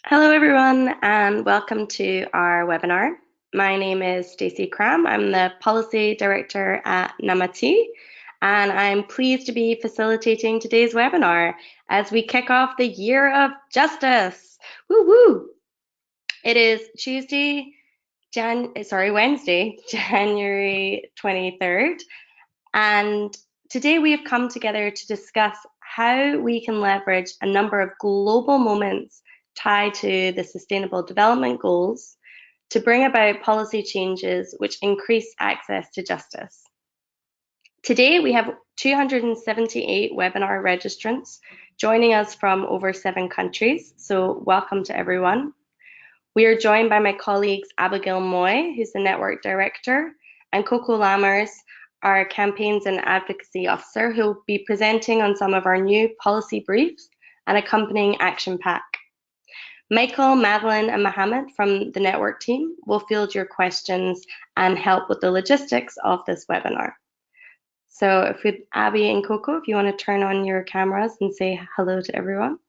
Hello, everyone, and welcome to our webinar. My name is Stacey Cram. I'm the Policy Director at Namati, and I'm pleased to be facilitating today's webinar as we kick off the Year of Justice. Woo woo! It is Wednesday, January 23rd, and today we have come together to discuss how we can leverage a number of global moments tied to the Sustainable Development Goals to bring about policy changes which increase access to justice. Today we have 278 webinar registrants joining us from over 7 countries, so welcome to everyone. We are joined by my colleagues Abigail Moy, who's the Network Director, and Coco Lammers, our Campaigns and Advocacy Officer, who will be presenting on some of our new policy briefs and accompanying action pack. Michael, Madeline, and Mohammed from the Network team will field your questions and help with the logistics of this webinar. So if Abby and Coco, if you want to turn on your cameras and say hello to everyone.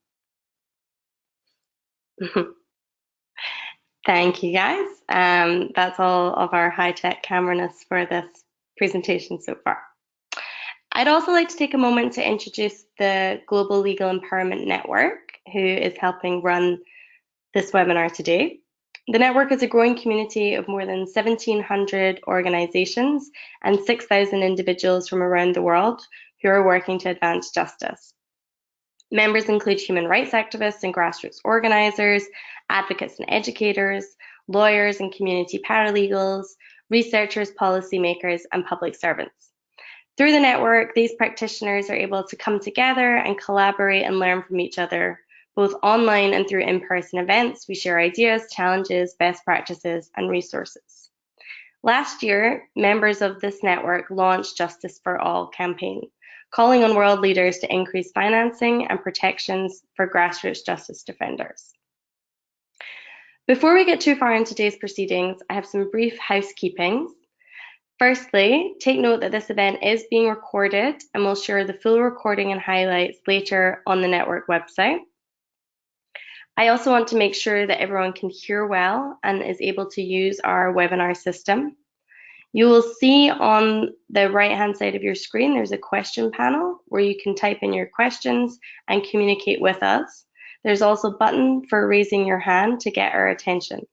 Thank you, guys. That's all of our high-tech camera-ness for this presentation so far. I'd also like to take a moment to introduce the Global Legal Empowerment Network, who is helping run this webinar today. The network is a growing community of more than 1,700 organizations and 6,000 individuals from around the world who are working to advance justice. Members include human rights activists and grassroots organizers, advocates and educators, lawyers and community paralegals, researchers, policymakers, and public servants. Through the network, these practitioners are able to come together and collaborate and learn from each other, both online and through in-person events. We share ideas, challenges, best practices, and resources. Last year, members of this network launched Justice for All campaign, calling on world leaders to increase financing and protections for grassroots justice defenders. Before we get too far into today's proceedings, I have some brief housekeeping. Firstly, take note that this event is being recorded and we'll share the full recording and highlights later on the network website. I also want to make sure that everyone can hear well and is able to use our webinar system. You will see on the right-hand side of your screen, there's a question panel where you can type in your questions and communicate with us. There's also a button for raising your hand to get our attention.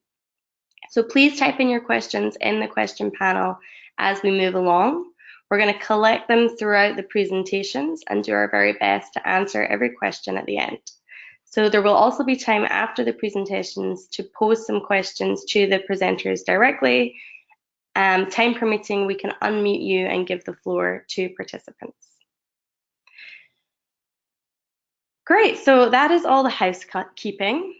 So please type in your questions in the question panel as we move along. We're going to collect them throughout the presentations and do our very best to answer every question at the end. So there will also be time after the presentations to pose some questions to the presenters directly. Time permitting, we can unmute you and give the floor to participants. Great, so that is all the housekeeping.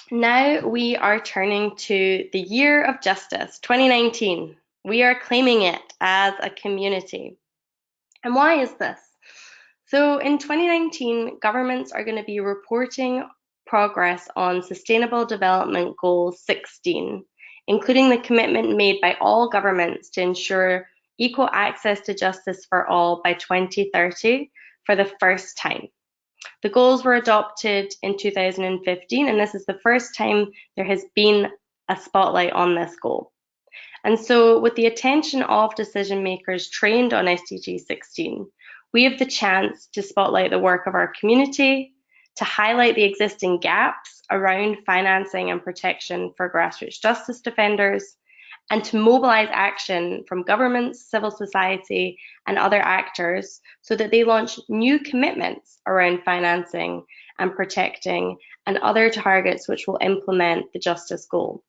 Now we are turning to the Year of Justice, 2019. We are claiming it as a community. And why is this? So in 2019, governments are going to be reporting progress on Sustainable Development Goal 16, including the commitment made by all governments to ensure equal access to justice for all by 2030 for the first time. The goals were adopted in 2015, and this is the first time there has been a spotlight on this goal. And so with the attention of decision makers trained on SDG 16, we have the chance to spotlight the work of our community, to highlight the existing gaps around financing and protection for grassroots justice defenders, and to mobilize action from governments, civil society, and other actors so that they launch new commitments around financing and protecting and other targets which will implement the justice goal.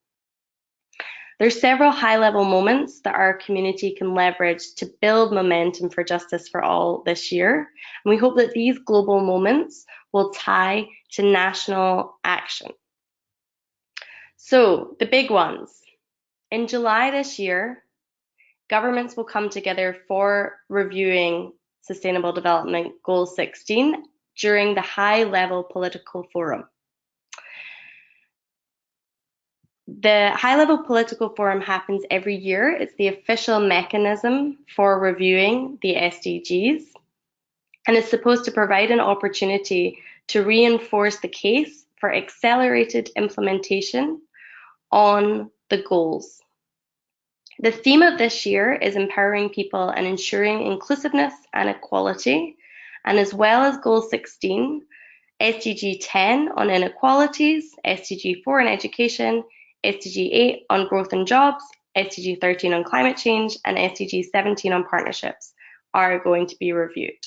There's several high-level moments that our community can leverage to build momentum for Justice for All this year. And we hope that these global moments will tie to national action. So the big ones. In July this year, governments will come together for reviewing Sustainable Development Goal 16 during the high-level political forum. The high-level political forum happens every year. It's the official mechanism for reviewing the SDGs, and it's supposed to provide an opportunity to reinforce the case for accelerated implementation on the goals. The theme of this year is empowering people and ensuring inclusiveness and equality. And as well as Goal 16, SDG 10 on inequalities, SDG 4 on education, SDG 8 on growth and jobs, SDG 13 on climate change, and SDG 17 on partnerships are going to be reviewed.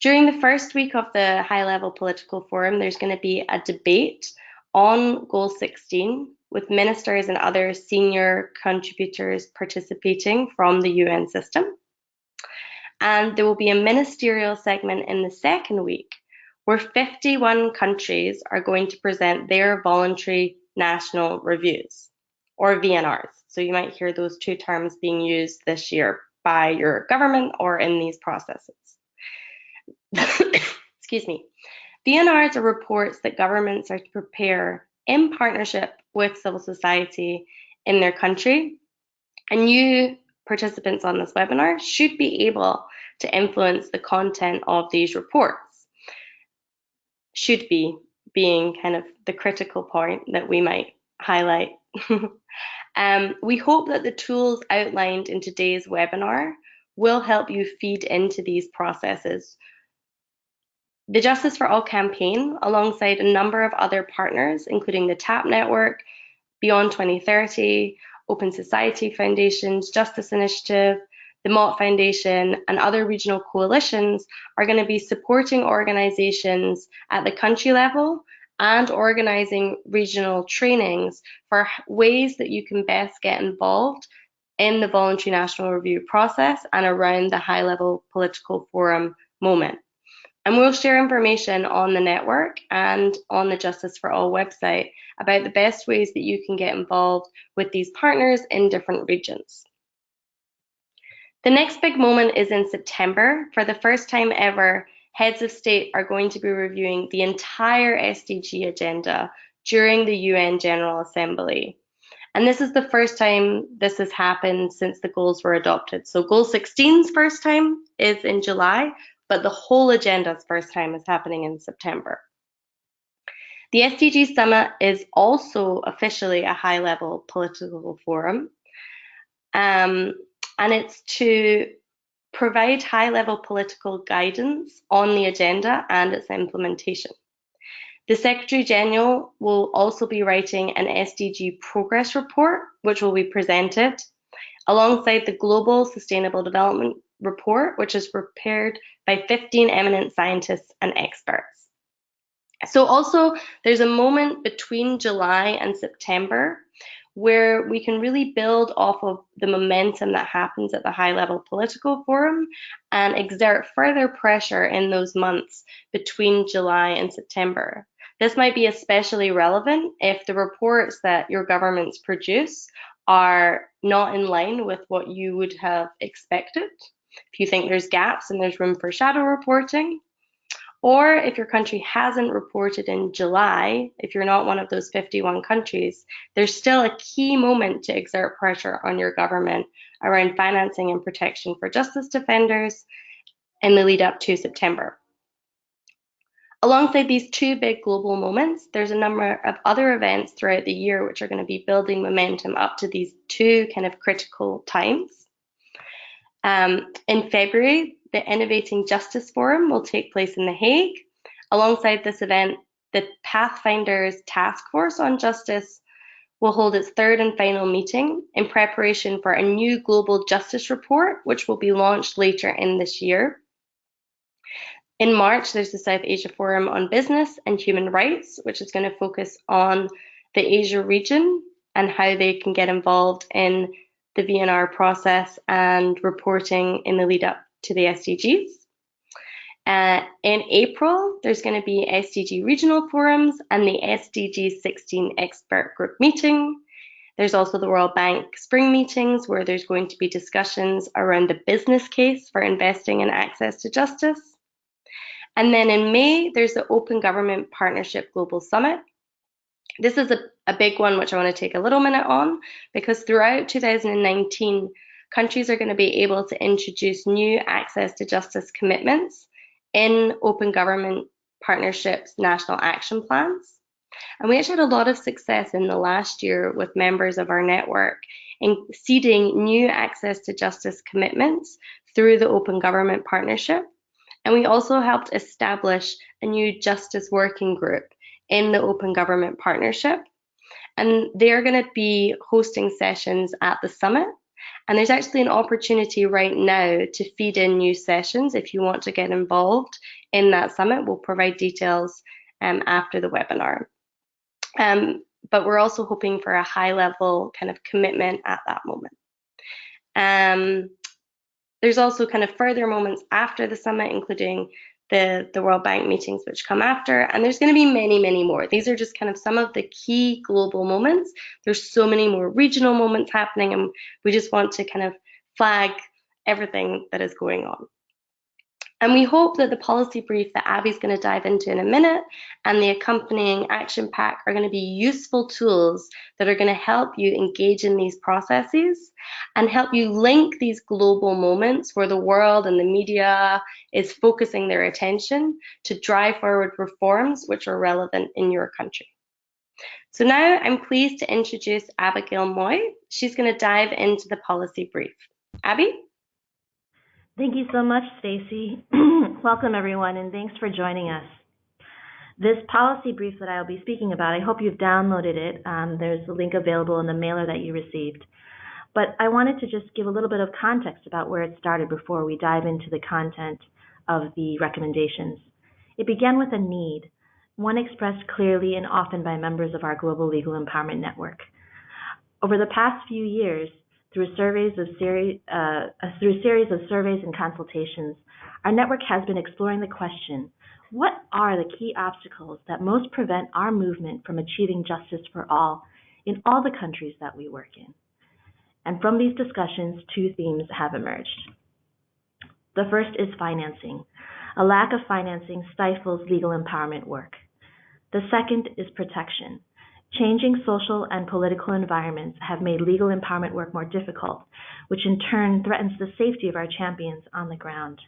During the first week of the high-level political forum, there's going to be a debate on Goal 16 with ministers and other senior contributors participating from the UN system. And there will be a ministerial segment in the second week where 51 countries are going to present their voluntary national reviews, or VNRs. So you might hear those two terms being used this year by your government or in these processes. Excuse me. VNRs are reports that governments are to prepare in partnership with civil society in their country, and you participants on this webinar should be able to influence the content of these reports. Should be being kind of the critical point that we might highlight. We hope that the tools outlined in today's webinar will help you feed into these processes. The Justice for All campaign, alongside a number of other partners, including the TAP Network, Beyond 2030, Open Society Foundations, Justice Initiative, the Mott Foundation, and other regional coalitions, are going to be supporting organizations at the country level and organizing regional trainings for ways that you can best get involved in the voluntary national review process and around the high-level political forum moment. And we'll share information on the network and on the Justice for All website about the best ways that you can get involved with these partners in different regions. The next big moment is in September. For the first time ever, heads of state are going to be reviewing the entire SDG agenda during the UN General Assembly. And this is the first time this has happened since the goals were adopted. So Goal 16's first time is in July, but the whole agenda's first time is happening in September. The SDG Summit is also officially a high-level political forum, and it's to provide high-level political guidance on the agenda and its implementation. The Secretary General will also be writing an SDG progress report, which will be presented alongside the Global Sustainable Development Report, which is prepared by 15 eminent scientists and experts. So also there's a moment between July and September where we can really build off of the momentum that happens at the high-level political forum and exert further pressure in those months between July and September. This might be especially relevant if the reports that your governments produce are not in line with what you would have expected. If you think there's gaps and there's room for shadow reporting, or if your country hasn't reported in July, if you're not one of those 51 countries, there's still a key moment to exert pressure on your government around financing and protection for justice defenders in the lead up to September. Alongside these two big global moments, there's a number of other events throughout the year which are going to be building momentum up to these two kind of critical times. In February, the Innovating Justice Forum will take place in The Hague. Alongside this event, the Pathfinders Task Force on Justice will hold its third and final meeting in preparation for a new global justice report, which will be launched later in this year. In March, there's the South Asia Forum on Business and Human Rights, which is going to focus on the Asia region and how they can get involved in the VNR process and reporting in the lead up to the SDGs. In April, there's going to be SDG regional forums and the SDG 16 expert group meeting. There's also the World Bank spring meetings where there's going to be discussions around the business case for investing in access to justice. And then in May, there's the Open Government Partnership Global Summit. This is a big one which I want to take a little minute on, because throughout 2019, countries are going to be able to introduce new access to justice commitments in open government Partnership's national action plans. And we actually had a lot of success in the last year with members of our network in seeding new access to justice commitments through the Open Government Partnership. And we also helped establish a new justice working group in the Open Government Partnership. And they're going to be hosting sessions at the summit. And there's actually an opportunity right now to feed in new sessions if you want to get involved in that summit. We'll provide details after the webinar. But we're also hoping for a high level kind of commitment at that moment. There's also kind of further moments after the summit, including the World Bank meetings which come after, and there's going to be many, many more. These are just kind of some of the key global moments. There's so many more regional moments happening, and we just want to kind of flag everything that is going on. And we hope that the policy brief that Abby's going to dive into in a minute and the accompanying action pack are going to be useful tools that are going to help you engage in these processes and help you link these global moments where the world and the media is focusing their attention to drive forward reforms which are relevant in your country. So now I'm pleased to introduce Abigail Moy. She's going to dive into the policy brief. Abby? Thank you so much, Stacey. Welcome, everyone, and thanks for joining us. This policy brief that I'll be speaking about, I hope you've downloaded it. There's a link available in the mailer that you received. But I wanted to just give a little bit of context about where it started before we dive into the content of the recommendations. It began with a need, one expressed clearly and often by members of our Global Legal Empowerment Network. Over the past few years, through a series of surveys and consultations, our network has been exploring the question, what are the key obstacles that most prevent our movement from achieving justice for all in all the countries that we work in? And from these discussions, two themes have emerged. The first is financing. A lack of financing stifles legal empowerment work. The second is protection. Changing social and political environments have made legal empowerment work more difficult, which in turn threatens the safety of our champions on the ground.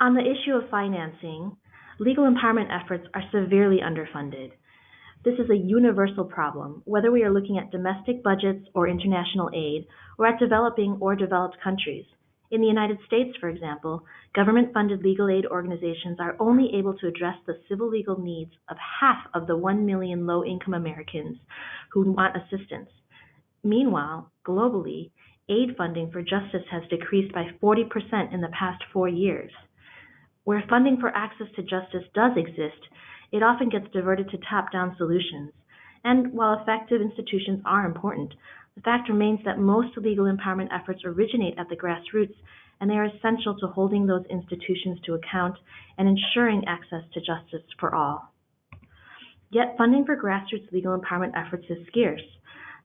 On the issue of financing, legal empowerment efforts are severely underfunded. This is a universal problem, whether we are looking at domestic budgets or international aid, or at developing or developed countries. In the United States, for example, government-funded legal aid organizations are only able to address the civil legal needs of half of the 1 million low-income Americans who want assistance. Meanwhile, globally, aid funding for justice has decreased by 40% in the past 4 years. Where funding for access to justice does exist, it often gets diverted to top-down solutions. And while effective institutions are important, the fact remains that most legal empowerment efforts originate at the grassroots, and they are essential to holding those institutions to account and ensuring access to justice for all. Yet funding for grassroots legal empowerment efforts is scarce.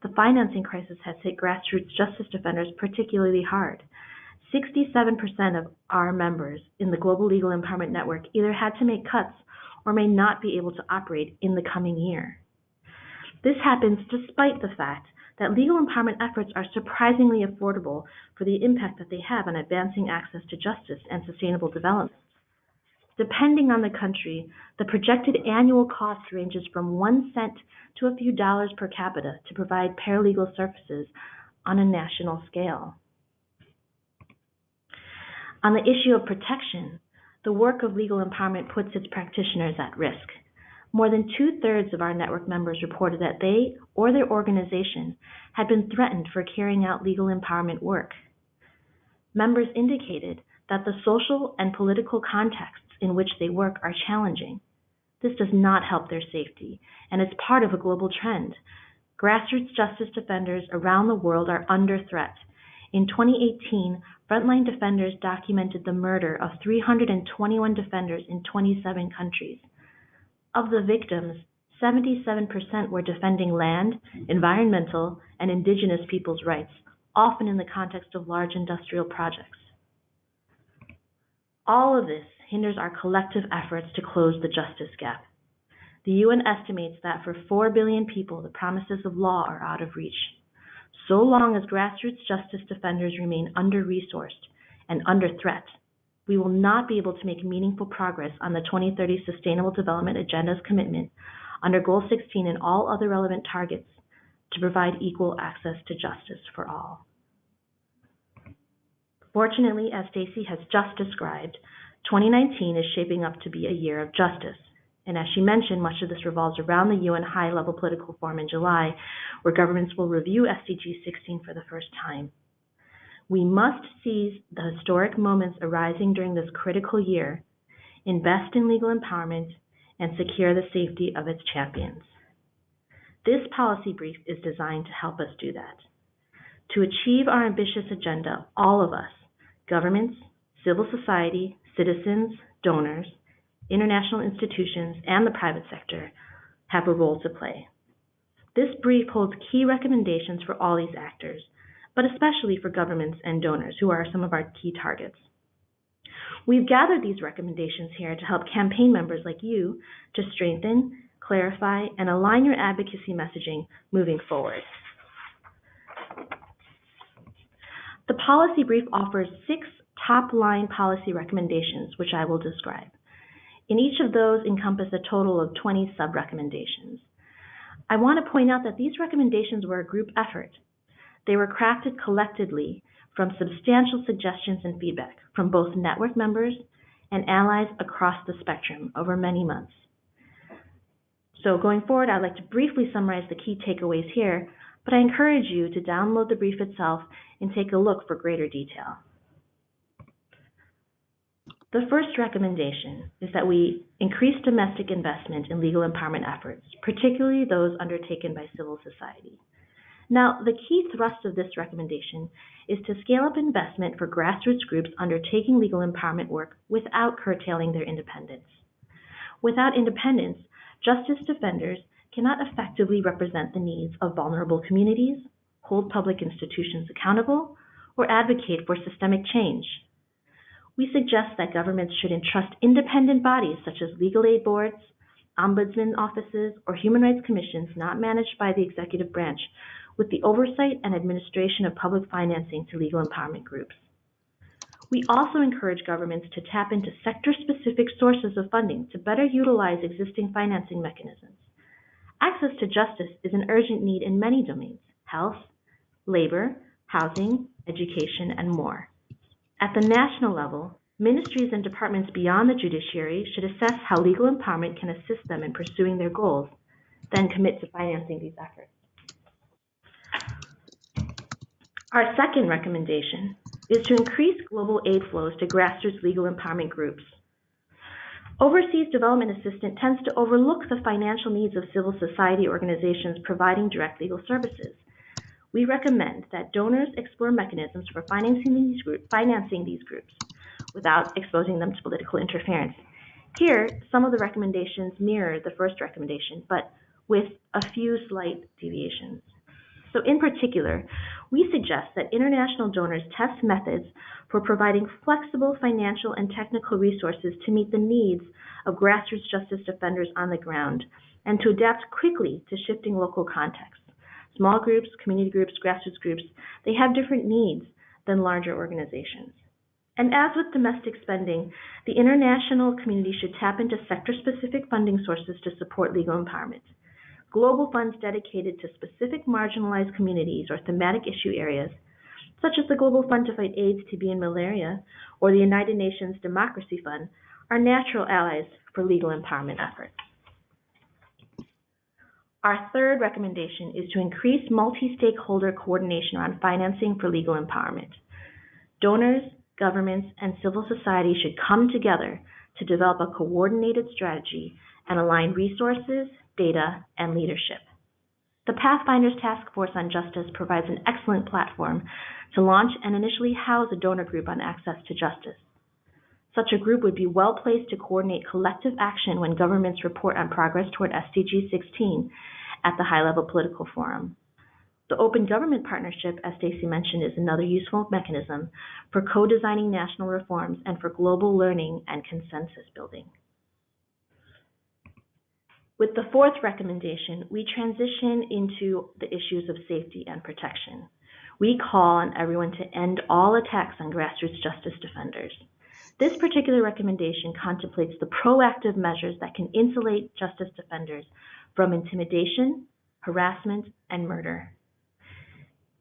The financing crisis has hit grassroots justice defenders particularly hard. 67% of our members in the Global Legal Empowerment Network either had to make cuts or may not be able to operate in the coming year. This happens despite the fact that legal empowerment efforts are surprisingly affordable for the impact that they have on advancing access to justice and sustainable development. Depending on the country, the projected annual cost ranges from 1 cent to a few dollars per capita to provide paralegal services on a national scale. On the issue of protection, the work of legal empowerment puts its practitioners at risk. More than 2/3 of our network members reported that they or their organization had been threatened for carrying out legal empowerment work. Members indicated that the social and political contexts in which they work are challenging. This does not help their safety, and is part of a global trend. Grassroots justice defenders around the world are under threat. In 2018, Frontline Defenders documented the murder of 321 defenders in 27 countries. Of the victims, 77% were defending land, environmental, and indigenous peoples' rights, often in the context of large industrial projects. All of this hinders our collective efforts to close the justice gap. The UN estimates that for 4 billion people, the promises of law are out of reach. So long as grassroots justice defenders remain under-resourced and under threat, we will not be able to make meaningful progress on the 2030 Sustainable Development Agenda's commitment under Goal 16 and all other relevant targets to provide equal access to justice for all. Fortunately, as Stacey has just described, 2019 is shaping up to be a year of justice. And as she mentioned, much of this revolves around the UN High-Level Political Forum in July, where governments will review SDG 16 for the first time. We must seize the historic moments arising during this critical year, invest in legal empowerment, and secure the safety of its champions. This policy brief is designed to help us do that. To achieve our ambitious agenda, all of us, governments, civil society, citizens, donors, international institutions, and the private sector, have a role to play. This brief holds key recommendations for all these actors, but especially for governments and donors, who are some of our key targets. We've gathered these recommendations here to help campaign members like you to strengthen, clarify, and align your advocacy messaging moving forward. The policy brief offers 6 top-line policy recommendations, which I will describe. And each of those encompass a total of 20 sub-recommendations. I want to point out that these recommendations were a group effort. They were crafted collectively from substantial suggestions and feedback from both network members and allies across the spectrum over many months. So going forward, I'd like to briefly summarize the key takeaways here, but I encourage you to download the brief itself and take a look for greater detail. The first recommendation is that we increase domestic investment in legal empowerment efforts, particularly those undertaken by civil society. Now, the key thrust of this recommendation is to scale up investment for grassroots groups undertaking legal empowerment work without curtailing their independence. Without independence, justice defenders cannot effectively represent the needs of vulnerable communities, hold public institutions accountable, or advocate for systemic change. We suggest that governments should entrust independent bodies such as legal aid boards, ombudsman offices, or human rights commissions not managed by the executive branch with the oversight and administration of public financing to legal empowerment groups. We also encourage governments to tap into sector-specific sources of funding to better utilize existing financing mechanisms. Access to justice is an urgent need in many domains: health, labor, housing, education, and more. At the national level, ministries and departments beyond the judiciary should assess how legal empowerment can assist them in pursuing their goals, then commit to financing these efforts. Our second recommendation is to increase global aid flows to grassroots legal empowerment groups. Overseas development assistance tends to overlook the financial needs of civil society organizations providing direct legal services. We recommend that donors explore mechanisms for financing these groups without exposing them to political interference. Here, some of the recommendations mirror the first recommendation, but with a few slight deviations. So in particular, we suggest that international donors test methods for providing flexible financial and technical resources to meet the needs of grassroots justice defenders on the ground and to adapt quickly to shifting local contexts. Small groups, community groups, grassroots groups, they have different needs than larger organizations. And as with domestic spending, the international community should tap into sector-specific funding sources to support legal empowerment. Global funds dedicated to specific marginalized communities or thematic issue areas, such as the Global Fund to Fight AIDS, TB, and Malaria, or the United Nations Democracy Fund, are natural allies for legal empowerment efforts. Our third recommendation is to increase multi-stakeholder coordination around financing for legal empowerment. Donors, governments, and civil society should come together to develop a coordinated strategy and align resources, data, and leadership. The Pathfinders Task Force on Justice provides an excellent platform to launch and initially house a donor group on access to justice. Such a group would be well placed to coordinate collective action when governments report on progress toward SDG 16 at the High-Level Political Forum. The Open Government Partnership, as Stacey mentioned, is another useful mechanism for co-designing national reforms and for global learning and consensus building. With the fourth recommendation, we transition into the issues of safety and protection. We call on everyone to end all attacks on grassroots justice defenders. This particular recommendation contemplates the proactive measures that can insulate justice defenders from intimidation, harassment, and murder.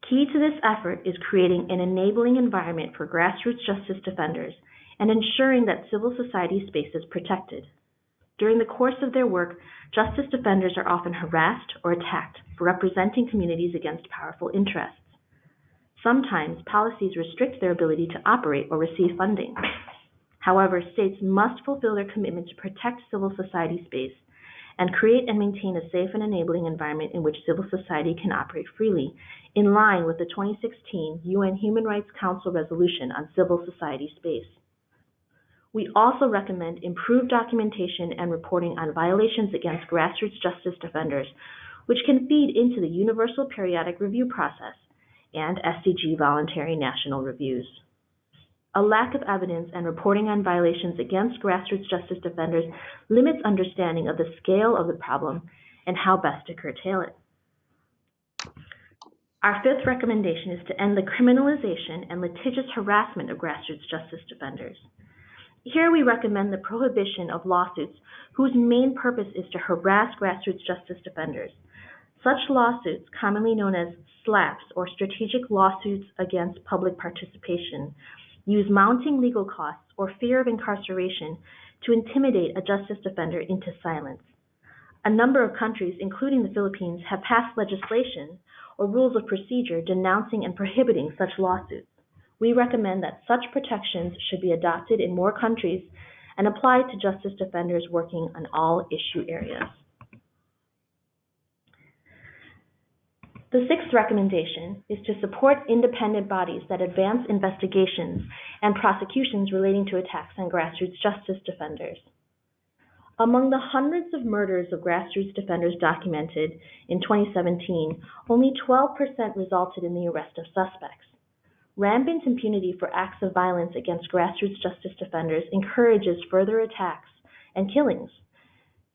Key to this effort is creating an enabling environment for grassroots justice defenders and ensuring that civil society space is protected. During the course of their work, justice defenders are often harassed or attacked for representing communities against powerful interests. Sometimes policies restrict their ability to operate or receive funding. However, states must fulfill their commitment to protect civil society space and create and maintain a safe and enabling environment in which civil society can operate freely, in line with the 2016 UN Human Rights Council Resolution on Civil Society Space. We also recommend improved documentation and reporting on violations against grassroots justice defenders, which can feed into the Universal Periodic Review process and SCG voluntary national reviews. A lack of evidence and reporting on violations against grassroots justice defenders limits understanding of the scale of the problem and how best to curtail it. Our fifth recommendation is to end the criminalization and litigious harassment of grassroots justice defenders. Here we recommend the prohibition of lawsuits whose main purpose is to harass grassroots justice defenders. Such lawsuits, commonly known as SLAPs or strategic lawsuits against public participation, use mounting legal costs or fear of incarceration to intimidate a justice defender into silence. A number of countries, including the Philippines, have passed legislation or rules of procedure denouncing and prohibiting such lawsuits. We recommend that such protections should be adopted in more countries and applied to justice defenders working on all issue areas. The sixth recommendation is to support independent bodies that advance investigations and prosecutions relating to attacks on grassroots justice defenders. Among the hundreds of murders of grassroots defenders documented in 2017, only 12% resulted in the arrest of suspects. Rampant impunity for acts of violence against grassroots justice defenders encourages further attacks and killings.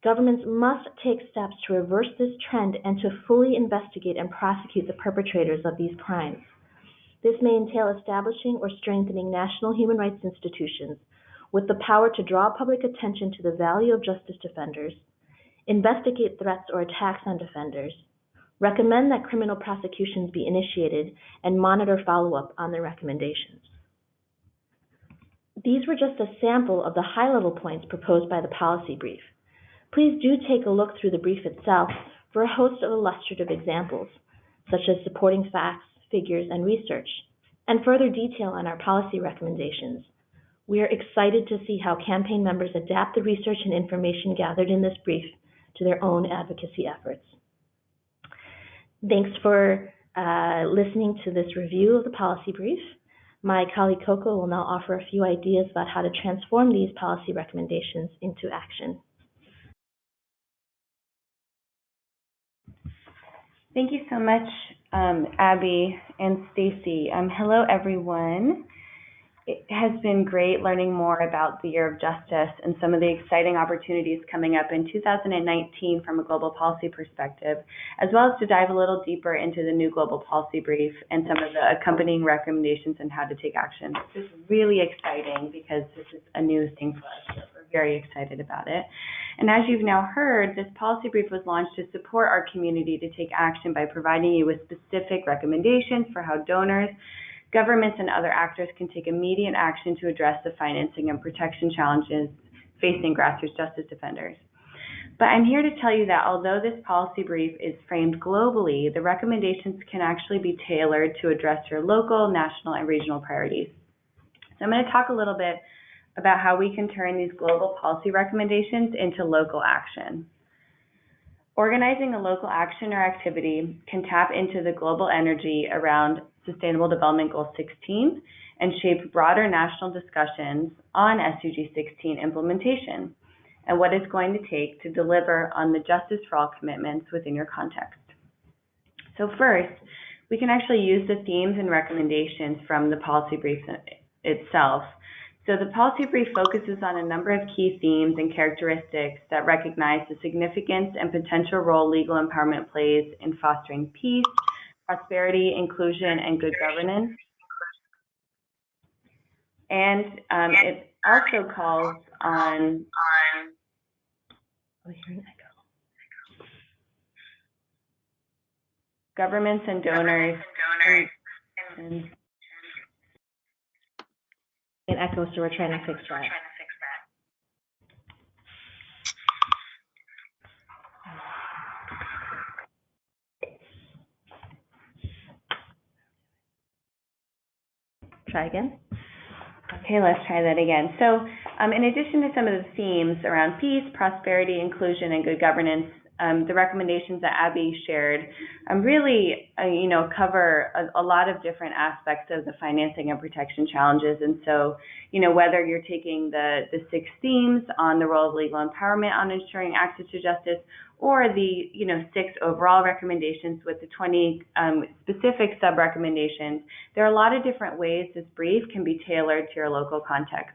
Governments must take steps to reverse this trend and to fully investigate and prosecute the perpetrators of these crimes. This may entail establishing or strengthening national human rights institutions with the power to draw public attention to the value of justice defenders, investigate threats or attacks on defenders, recommend that criminal prosecutions be initiated, and monitor follow-up on their recommendations. These were just a sample of the high-level points proposed by the policy brief. Please do take a look through the brief itself for a host of illustrative examples, such as supporting facts, figures, and research, and further detail on our policy recommendations. We are excited to see how campaign members adapt the research and information gathered in this brief to their own advocacy efforts. Thanks for listening to this review of the policy brief. My colleague Coco will now offer a few ideas about how to transform these policy recommendations into action. Thank you so much, Abby and Stacy. Hello, everyone. It has been great learning more about the Year of Justice and some of the exciting opportunities coming up in 2019 from a global policy perspective, as well as to dive a little deeper into the new global policy brief and some of the accompanying recommendations on how to take action. This is really exciting because this is a new thing for us. So we're very excited about it. And as you've now heard, this policy brief was launched to support our community to take action by providing you with specific recommendations for how donors, governments, and other actors can take immediate action to address the financing and protection challenges facing grassroots justice defenders. But I'm here to tell you that although this policy brief is framed globally, the recommendations can actually be tailored to address your local, national, and regional priorities. So I'm going to talk a little bit about how we can turn these global policy recommendations into local action. Organizing a local action or activity can tap into the global energy around Sustainable Development Goal 16 and shape broader national discussions on SDG 16 implementation and what it's going to take to deliver on the Justice for All commitments within your context. So first, we can actually use the themes and recommendations from the policy brief itself. So the policy brief focuses on a number of key themes and characteristics that recognize the significance and potential role legal empowerment plays in fostering peace, prosperity, inclusion, and good governance. And it also calls on governments and donors and An echo, so we're trying to fix that. Try again. Okay, let's try that again. So in addition to some of the themes around peace, prosperity, inclusion, and good governance, the recommendations that Abby shared really, cover a lot of different aspects of the financing and protection challenges. And so, whether you're taking the 6 themes on the role of legal empowerment on ensuring access to justice, or the 6 overall recommendations with the 20 specific sub-recommendations, there are a lot of different ways this brief can be tailored to your local context.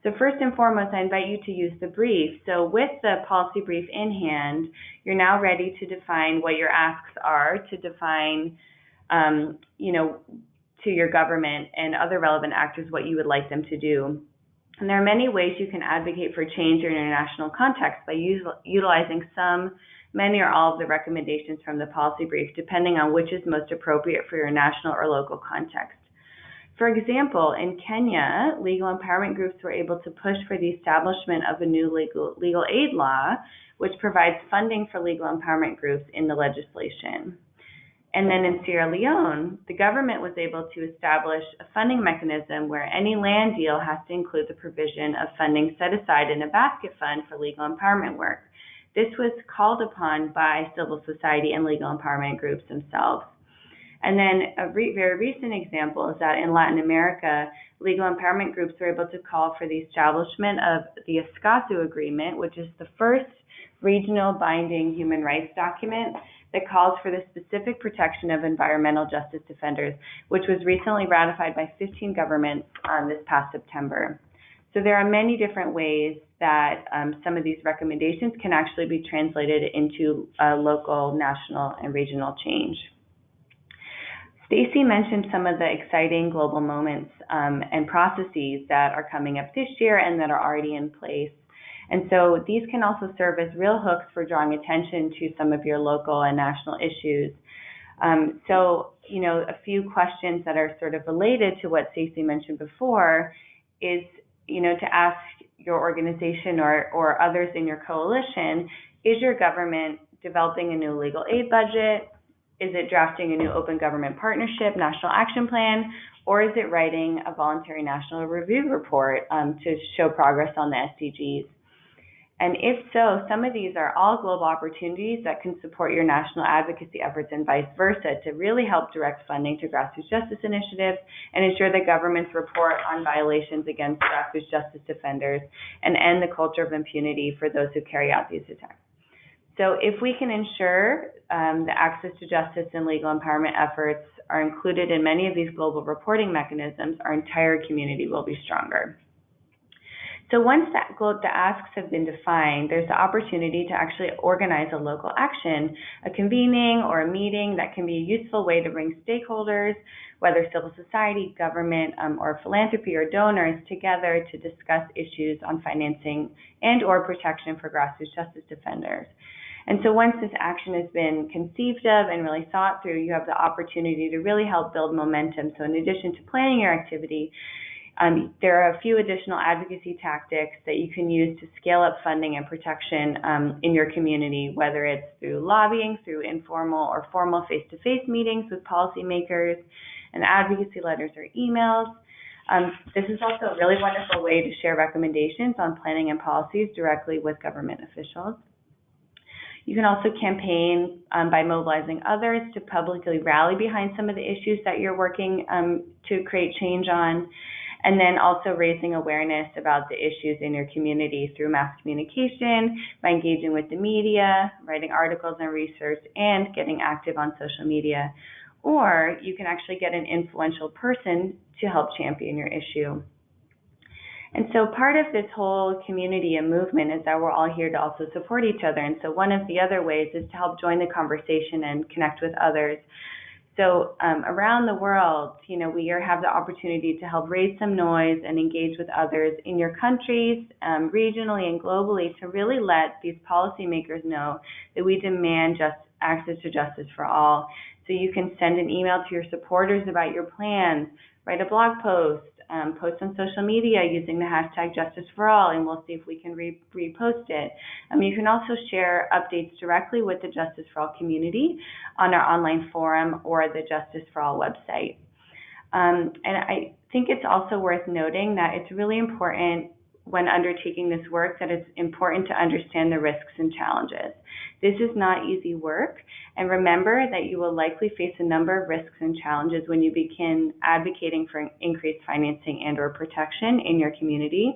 So first and foremost, I invite you to use the brief. So with the policy brief in hand, you're now ready to define what your asks are, to define, to your government and other relevant actors what you would like them to do. And there are many ways you can advocate for change in your national context by utilizing some, many, or all of the recommendations from the policy brief, depending on which is most appropriate for your national or local context. For example, in Kenya, legal empowerment groups were able to push for the establishment of a new legal aid law, which provides funding for legal empowerment groups in the legislation. And then in Sierra Leone, the government was able to establish a funding mechanism where any land deal has to include the provision of funding set aside in a basket fund for legal empowerment work. This was called upon by civil society and legal empowerment groups themselves. And then a very recent example is that in Latin America, legal empowerment groups were able to call for the establishment of the Escazú Agreement, which is the first regional binding human rights document that calls for the specific protection of environmental justice defenders, which was recently ratified by 15 governments this past September. So there are many different ways that some of these recommendations can actually be translated into local, national, and regional change. Stacy mentioned some of the exciting global moments and processes that are coming up this year and that are already in place. And so these can also serve as real hooks for drawing attention to some of your local and national issues. A few questions that are sort of related to what Stacey mentioned before is, to ask your organization or others in your coalition, is your government developing a new legal aid budget? Is it drafting a new open government partnership, national action plan? Or is it writing a voluntary national review report to show progress on the SDGs? And if so, some of these are all global opportunities that can support your national advocacy efforts and vice versa to really help direct funding to grassroots justice initiatives and ensure that governments report on violations against grassroots justice defenders and end the culture of impunity for those who carry out these attacks. So if we can ensure the access to justice and legal empowerment efforts are included in many of these global reporting mechanisms, our entire community will be stronger. So once the asks have been defined, there's the opportunity to actually organize a local action, a convening or a meeting that can be a useful way to bring stakeholders, whether civil society, government, or philanthropy or donors together to discuss issues on financing and or protection for grassroots justice defenders. And so once this action has been conceived of and really thought through, you have the opportunity to really help build momentum. So in addition to planning your activity, there are a few additional advocacy tactics that you can use to scale up funding and protection in your community, whether it's through lobbying, through informal or formal face-to-face meetings with policymakers, and advocacy letters or emails. This is also a really wonderful way to share recommendations on planning and policies directly with government officials. You can also campaign by mobilizing others to publicly rally behind some of the issues that you're working to create change on, and then also raising awareness about the issues in your community through mass communication, by engaging with the media, writing articles and research, and getting active on social media. Or you can actually get an influential person to help champion your issue. And so part of this whole community and movement is that we're all here to also support each other. And so one of the other ways is to help join the conversation and connect with others So around the world, we have the opportunity to help raise some noise and engage with others in your countries, regionally and globally, to really let these policymakers know that we demand access to justice for all. So you can send an email to your supporters about your plans, write a blog post, post on social media using the hashtag Justice for All, and we'll see if we can repost it. You can also share updates directly with the Justice for All community on our online forum or the Justice for All website. And I think it's also worth noting that it's really important when undertaking this work that it's important to understand the risks and challenges. This is not easy work, and remember that you will likely face a number of risks and challenges when you begin advocating for increased financing and/or protection in your community.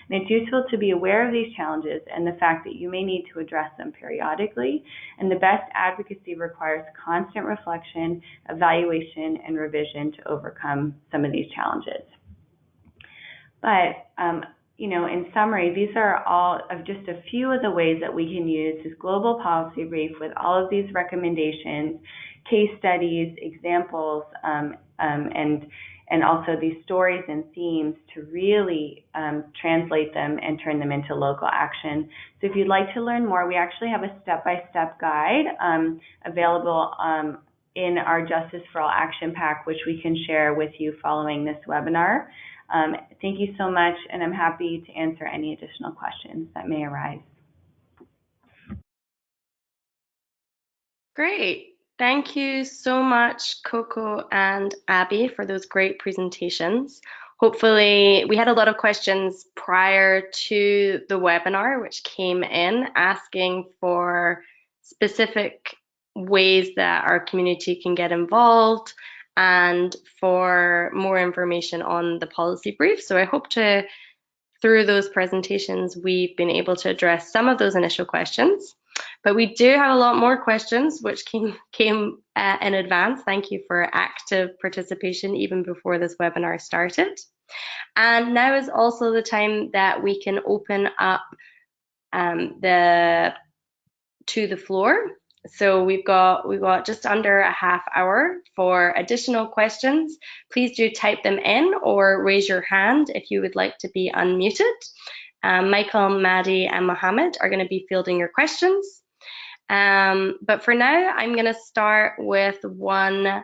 And it's useful to be aware of these challenges and the fact that you may need to address them periodically, and the best advocacy requires constant reflection, evaluation, and revision to overcome some of these challenges. But in summary, these are all of just a few of the ways that we can use this global policy brief with all of these recommendations, case studies, examples, and also these stories and themes to really translate them and turn them into local action. So if you'd like to learn more, we actually have a step-by-step guide available in our Justice for All Action Pack, which we can share with you following this webinar. Thank you so much, and I'm happy to answer any additional questions that may arise. Great. Thank you so much, Coco and Abby, for those great presentations. Hopefully, we had a lot of questions prior to the webinar, which came in asking for specific ways that our community can get involved and for more information on the policy brief. So I hope through those presentations, we've been able to address some of those initial questions. But we do have a lot more questions which came in advance. Thank you for active participation even before this webinar started. And now is also the time that we can open up to the floor. So we've got just under a half hour for additional questions. Please do type them in or raise your hand if you would like to be unmuted. Michael, Maddie, and Mohammed are going to be fielding your questions. But for now, I'm going to start with one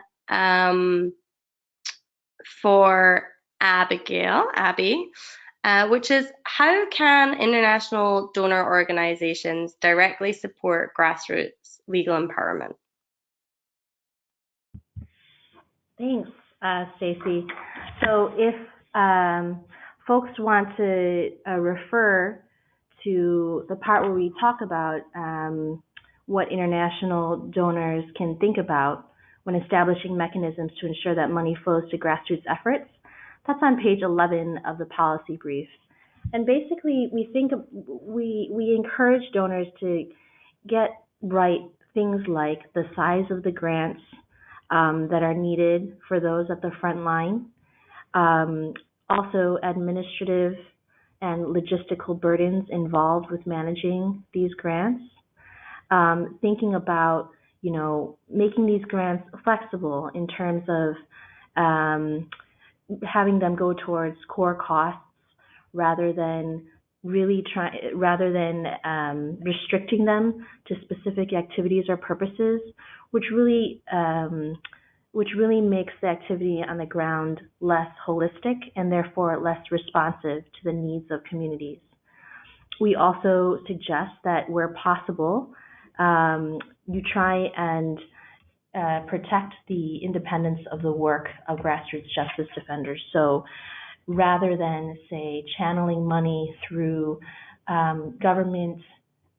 for Abby, which is, how can international donor organizations directly support grassroots legal empowerment? Thanks, Stacey. So if folks want to refer to the part where we talk about what international donors can think about when establishing mechanisms to ensure that money flows to grassroots efforts, that's on page 11 of the policy brief. And basically, we encourage donors to get right things like the size of the grants that are needed for those at the front line, also administrative and logistical burdens involved with managing these grants, thinking about, making these grants flexible in terms of having them go towards core costs rather than restricting them to specific activities or purposes, which really makes the activity on the ground less holistic and therefore less responsive to the needs of communities. We also suggest that where possible, you try and protect the independence of the work of grassroots justice defenders. So rather than, say, channeling money through government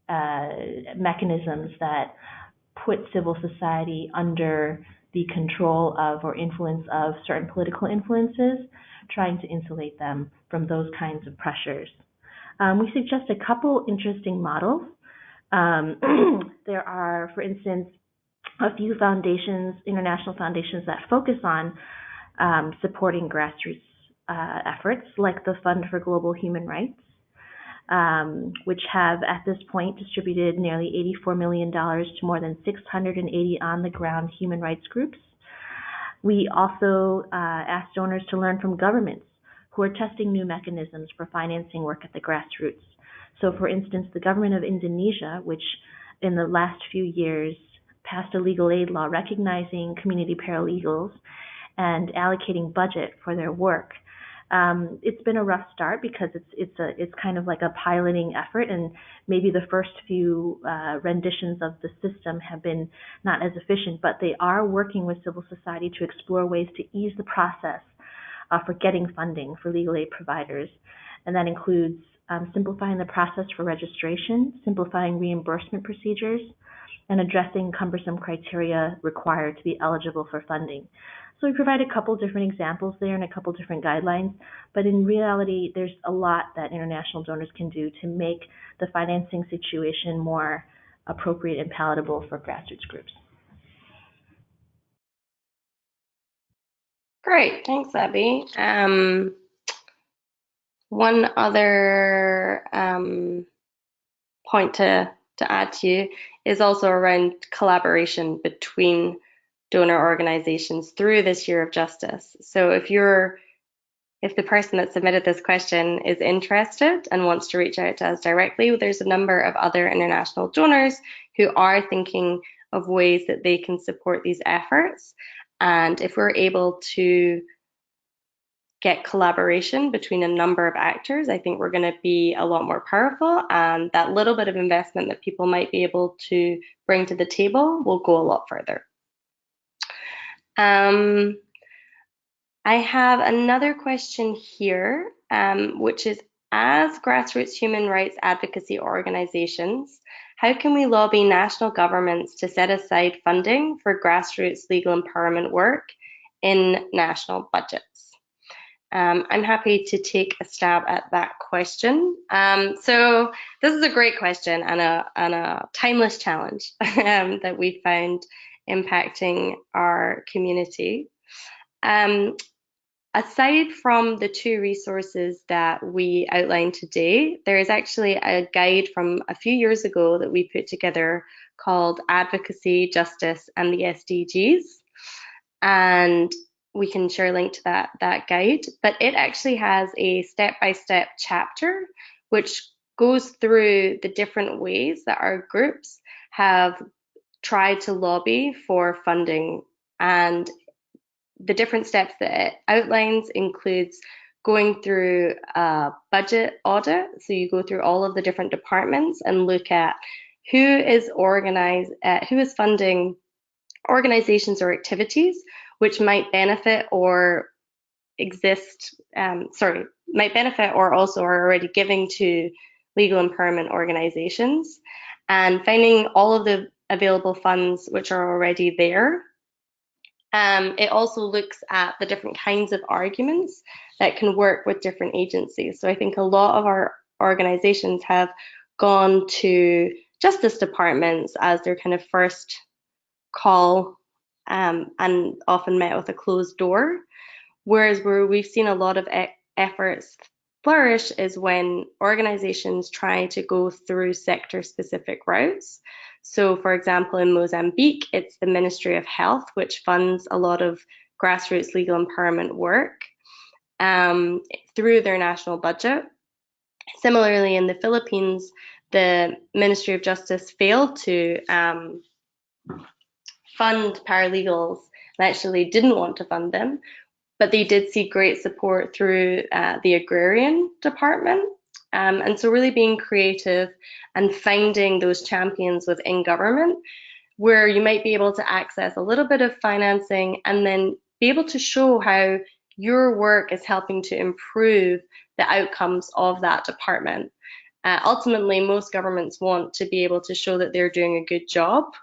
mechanisms that put civil society under the control of or influence of certain political influences, trying to insulate them from those kinds of pressures. We suggest a couple interesting models. There are, for instance, a few foundations, international foundations that focus on supporting grassroots efforts, like the Fund for Global Human Rights, which have at this point distributed nearly $84 million to more than 680 on-the-ground human rights groups We also asked donors to learn from governments who are testing new mechanisms for financing work at the grassroots. So, for instance, the government of Indonesia, which in the last few years passed a legal aid law recognizing community paralegals and allocating budget for their work. It's been a rough start because it's kind of like a piloting effort, and maybe the first few renditions of the system have been not as efficient, but they are working with civil society to explore ways to ease the process for getting funding for legal aid providers, and that includes simplifying the process for registration, simplifying reimbursement procedures, and addressing cumbersome criteria required to be eligible for funding. So we provide a couple different examples there and a couple different guidelines, but in reality, there's a lot that international donors can do to make the financing situation more appropriate and palatable for grassroots groups. Great, thanks, Abby. One other point to add to you is also around collaboration between donor organizations through this year of justice. So if the person that submitted this question is interested and wants to reach out to us directly, there's a number of other international donors who are thinking of ways that they can support these efforts. And if we're able to get collaboration between a number of actors, I think we're going to be a lot more powerful, and that little bit of investment that people might be able to bring to the table will go a lot further. I have another question here, which is, as grassroots human rights advocacy organizations, how can we lobby national governments to set aside funding for grassroots legal empowerment work in national budgets? I'm happy to take a stab at that question. So this is a great question and a timeless challenge that we found impacting our community. Aside from the two resources that we outlined today, there is actually a guide from a few years ago that we put together called Advocacy, Justice, and the SDGs. And we can share a link to that guide, but it actually has a step-by-step chapter which goes through the different ways that our groups have tried to lobby for funding. And the different steps that it outlines includes going through a budget audit. So you go through all of the different departments and look at who is funding organizations or activities which might benefit or might benefit or also are already giving to legal empowerment organizations, and finding all of the available funds which are already there. It also looks at the different kinds of arguments that can work with different agencies. So I think a lot of our organizations have gone to justice departments as their kind of first call, and often met with a closed door. Whereas where we've seen a lot of efforts flourish is when organizations try to go through sector-specific routes. So, for example, in Mozambique, it's the Ministry of Health, which funds a lot of grassroots legal empowerment work through their national budget. Similarly, in the Philippines, the Ministry of Justice failed to fund paralegals and actually didn't want to fund them, but they did see great support through the agrarian department. And so really being creative and finding those champions within government where you might be able to access a little bit of financing and then be able to show how your work is helping to improve the outcomes of that department. Ultimately, most governments want to be able to show that they're doing a good job.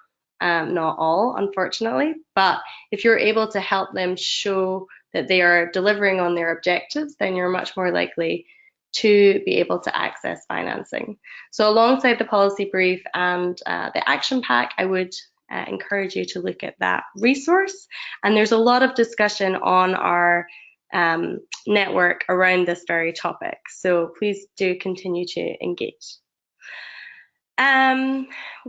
Not all, unfortunately, but if you're able to help them show that they are delivering on their objectives, then you're much more likely to be able to access financing. So alongside the policy brief and the action pack, I would encourage you to look at that resource. And there's a lot of discussion on our network around this very topic. So please do continue to engage.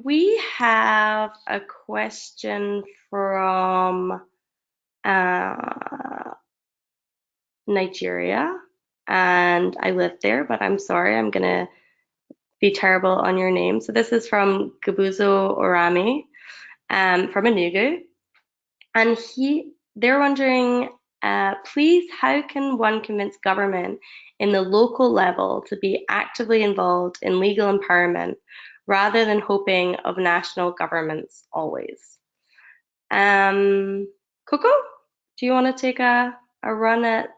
We have a question from Nigeria, and I lived there, but I'm sorry, I'm gonna be terrible on your name. So this is from Gabuzo Orami, from Enugu, and they're wondering, please, how can one convince government in the local level to be actively involved in legal empowerment rather than hoping of national governments always? Coco, do you want to take a run at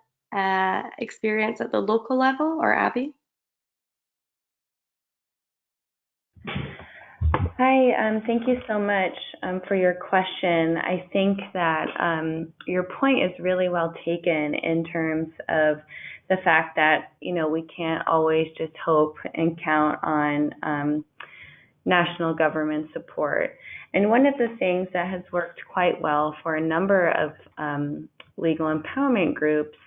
experience at the local level, or Abby? Hi, thank you so much for your question. I think that your point is really well taken in terms of the fact that, we can't always just hope and count on national government support. And one of the things that has worked quite well for a number of legal empowerment groups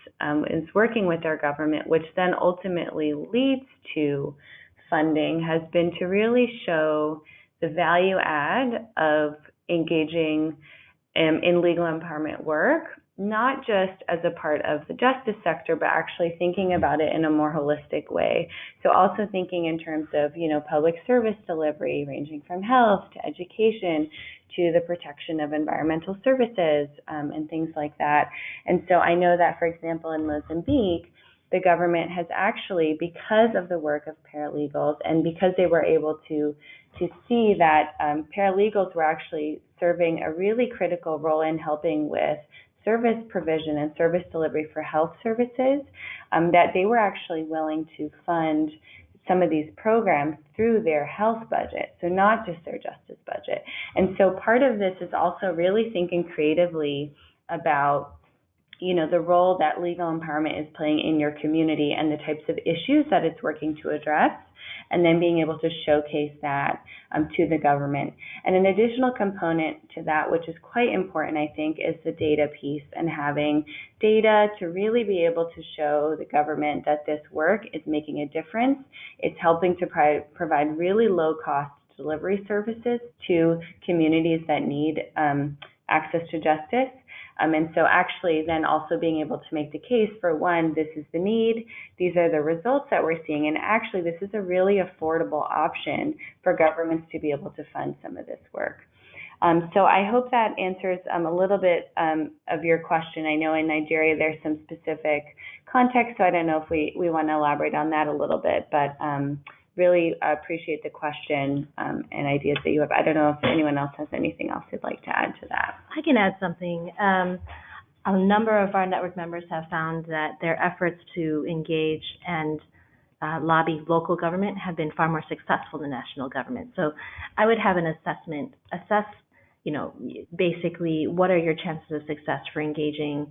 is working with our government, which then ultimately leads to funding, has been to really show the value add of engaging in legal empowerment work, not just as a part of the justice sector, but actually thinking about it in a more holistic way. So also thinking in terms of, public service delivery, ranging from health to education to the protection of environmental services and things like that. And so I know that, for example, in Mozambique, the government has actually, because of the work of paralegals and because they were able to see that paralegals were actually serving a really critical role in helping with service provision and service delivery for health services, that they were actually willing to fund some of these programs through their health budget, so not just their justice budget. And so part of this is also really thinking creatively about the role that legal empowerment is playing in your community and the types of issues that it's working to address, and then being able to showcase that to the government. And an additional component to that, which is quite important, I think, is the data piece and having data to really be able to show the government that this work is making a difference. It's helping to provide really low-cost delivery services to communities that need access to justice. And so actually then also being able to make the case for, one, this is the need, these are the results that we're seeing, and actually this is a really affordable option for governments to be able to fund some of this work. So I hope that answers a little bit of your question. I know in Nigeria there's some specific context, so I don't know if we want to elaborate on that a little bit, but really appreciate the question and ideas that you have. I don't know if anyone else has anything else they'd like to add to that. I can add something. A number of our network members have found that their efforts to engage and lobby local government have been far more successful than national government. So I would have an assess, basically what are your chances of success for engaging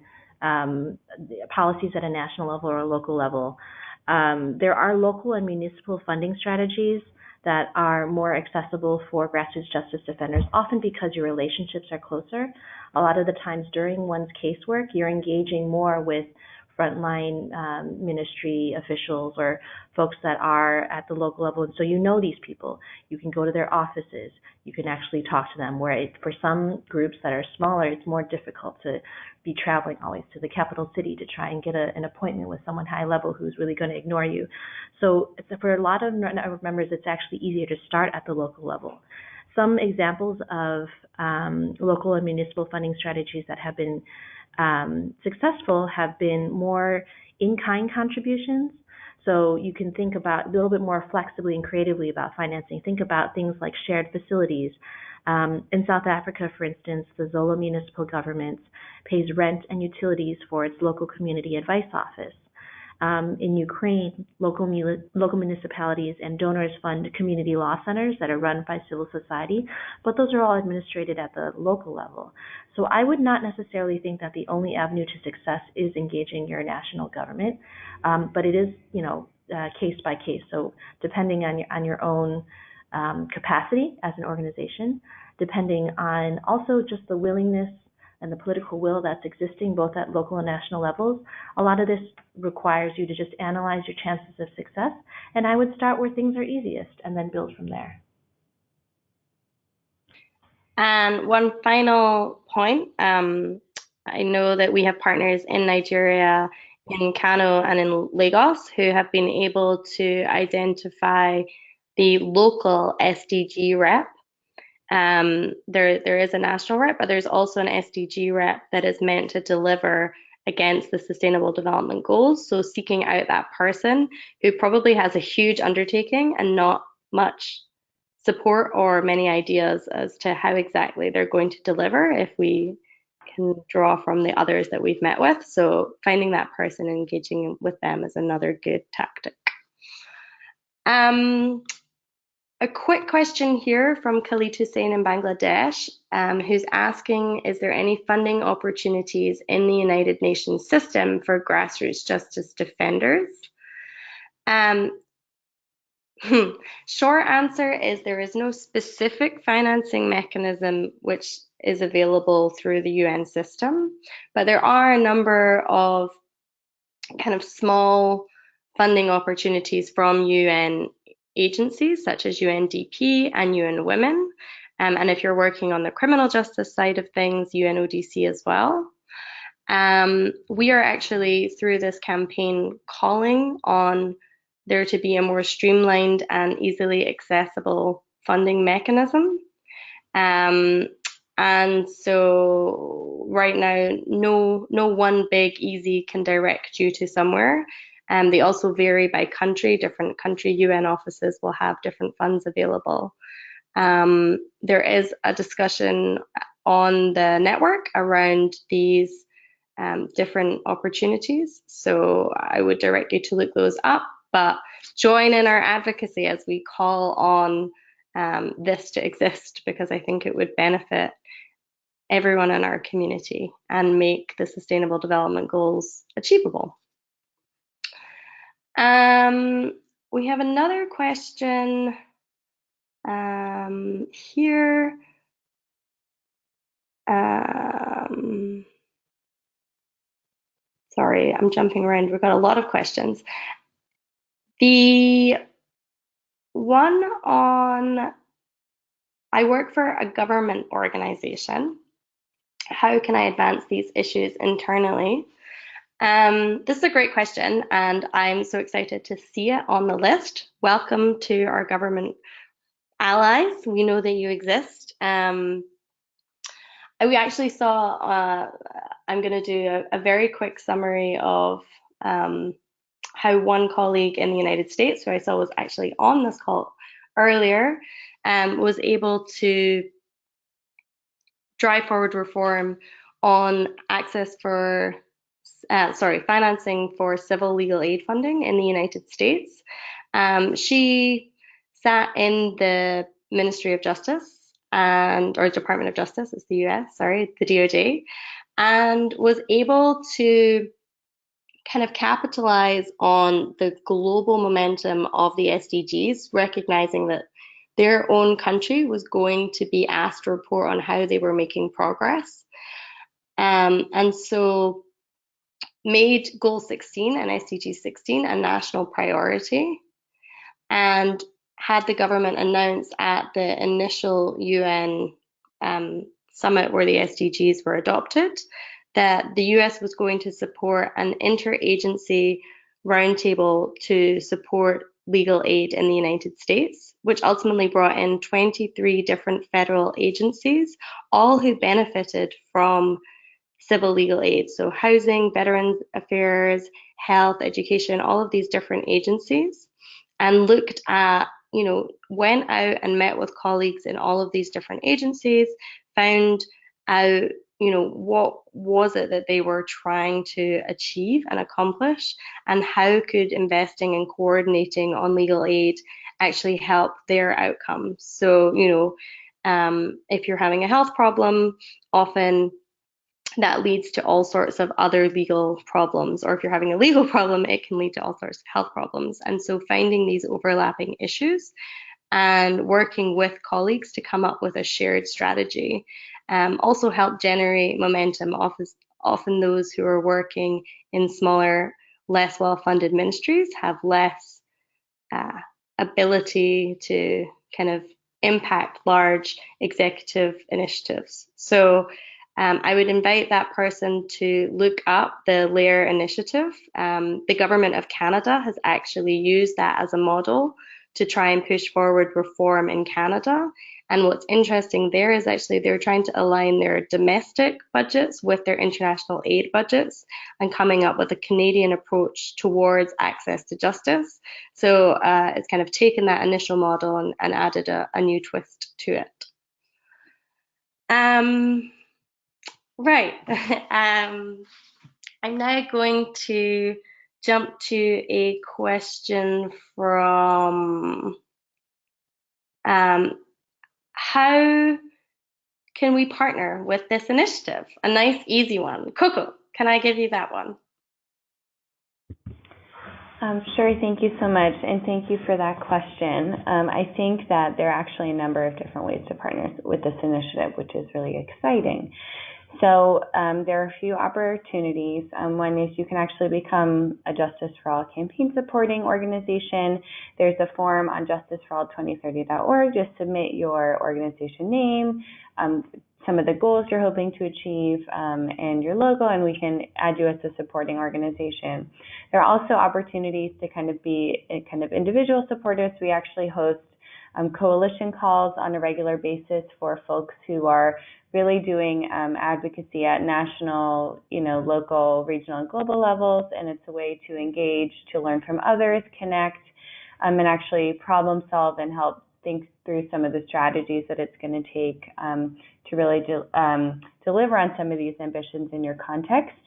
policies at a national level or a local level. There are local and municipal funding strategies that are more accessible for grassroots justice defenders, often because your relationships are closer. A lot of the times during one's casework, you're engaging more with frontline ministry officials or folks that are at the local level, and so you know these people. You can go to their offices. You can actually talk to them, where for some groups that are smaller, it's more difficult to be traveling always to the capital city to try and get an appointment with someone high level who's really going to ignore you. So for a lot of network members, it's actually easier to start at the local level. Some examples of local and municipal funding strategies that have been successful have been more in-kind contributions. So you can think about a little bit more flexibly and creatively about financing. Think about things like shared facilities. In South Africa, for instance, the Zola municipal government pays rent and utilities for its local community advice office. In Ukraine, local municipalities and donors fund community law centers that are run by civil society, but those are all administrated at the local level. So I would not necessarily think that the only avenue to success is engaging your national government, but it is, case by case. So depending on your own capacity as an organization, depending on also just the willingness and the political will that's existing both at local and national levels, a lot of this requires you to just analyze your chances of success. And I would start where things are easiest and then build from there. And one final point, I know that we have partners in Nigeria, in Kano, and in Lagos who have been able to identify the local SDG rep. There is a national rep, but there's also an SDG rep that is meant to deliver against the Sustainable Development Goals. So seeking out that person who probably has a huge undertaking and not much support or many ideas as to how exactly they're going to deliver if we can draw from the others that we've met with. So finding that person and engaging with them is another good tactic. A quick question here from Khalid Hussein in Bangladesh, who's asking, is there any funding opportunities in the United Nations system for grassroots justice defenders? Short answer is there is no specific financing mechanism which is available through the UN system, but there are a number of kind of small funding opportunities from UN agencies such as UNDP and UN Women. And if you're working on the criminal justice side of things, UNODC as well. We are actually, through this campaign, calling on there to be a more streamlined and easily accessible funding mechanism. And so right now, no one big easy can direct you to somewhere. They also vary by country. Different country UN offices will have different funds available. There is a discussion on the network around these different opportunities. So I would direct you to look those up, but join in our advocacy as we call on this to exist, because I think it would benefit everyone in our community and make the Sustainable Development Goals achievable. We have another question here. Sorry, I'm jumping around. We've got a lot of questions. The one on, I work for a government organization. How can I advance these issues internally? This is a great question, and I'm so excited to see it on the list. Welcome to our government allies. We know that you exist. We actually saw, I'm going to do a very quick summary of how one colleague in the United States, who I saw was actually on this call earlier, was able to drive forward reform on access for, financing for civil legal aid funding in the United States. She sat in the Ministry of Justice or Department of Justice, it's the US, sorry, the DOJ, and was able to kind of capitalize on the global momentum of the SDGs, recognizing that their own country was going to be asked to report on how they were making progress. And so made Goal 16 and SDG 16 a national priority, and had the government announce at the initial UN summit where the SDGs were adopted that the US was going to support an interagency roundtable to support legal aid in the United States, which ultimately brought in 23 different federal agencies, all who benefited from civil legal aid. So housing, veterans affairs, health, education, all of these different agencies, and looked at, went out and met with colleagues in all of these different agencies, found out, what was it that they were trying to achieve and accomplish, and how could investing and coordinating on legal aid actually help their outcomes. So, if you're having a health problem, often that leads to all sorts of other legal problems, or if you're having a legal problem, it can lead to all sorts of health problems. And so finding these overlapping issues and working with colleagues to come up with a shared strategy also help generate momentum. Often those who are working in smaller, less well-funded ministries have less ability to kind of impact large executive initiatives. So I would invite that person to look up the LAIR initiative. The government of Canada has actually used that as a model to try and push forward reform in Canada. And what's interesting there is actually they're trying to align their domestic budgets with their international aid budgets and coming up with a Canadian approach towards access to justice. So it's kind of taken that initial model and added a new twist to it. Right. I'm now going to jump to a question from how can we partner with this initiative? A nice, easy one. Coco, can I give you that one? Sure, thank you so much, and thank you for that question. I think that there are actually a number of different ways to partner with this initiative, which is really exciting. So there are a few opportunities. One is you can actually become a Justice for All campaign supporting organization. There's a form on justiceforall2030.org. Just submit your organization name, some of the goals you're hoping to achieve, and your logo, and we can add you as a supporting organization. There are also opportunities to kind of be individual supporters. We actually host coalition calls on a regular basis for folks who are really doing advocacy at national, local, regional, and global levels, and it's a way to engage, to learn from others, connect, and actually problem solve and help think through some of the strategies that it's going to take to really deliver on some of these ambitions in your context.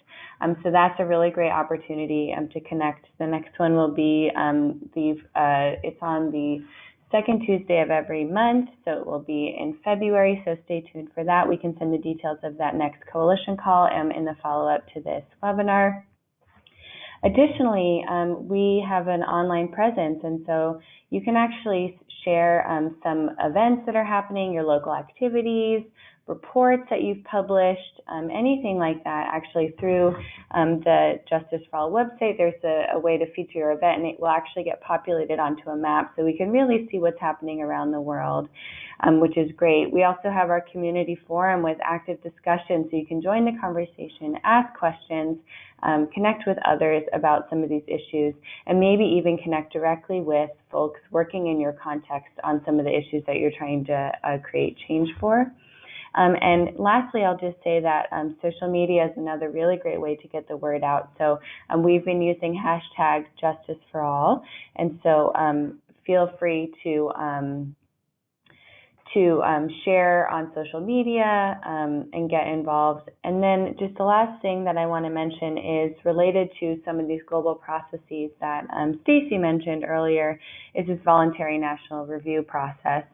So that's a really great opportunity to connect. The next one will be it's on the second Tuesday of every month, so it will be in February, so stay tuned for that. We can send the details of that next coalition call in the follow-up to this webinar. Additionally, we have an online presence, and so you can actually share some events that are happening, your local activities, reports that you've published, anything like that, actually through the Justice for All website. There's a way to feature your event, and it will actually get populated onto a map so we can really see what's happening around the world, which is great. We also have our community forum with active discussion, so you can join the conversation, ask questions, connect with others about some of these issues, and maybe even connect directly with folks working in your context on some of the issues that you're trying to create change for. And lastly, I'll just say that social media is another really great way to get the word out. So we've been using hashtag Justice for All, and so feel free to share on social media and get involved. And then just the last thing that I want to mention is related to some of these global processes that Stacy mentioned earlier, is this voluntary national review process,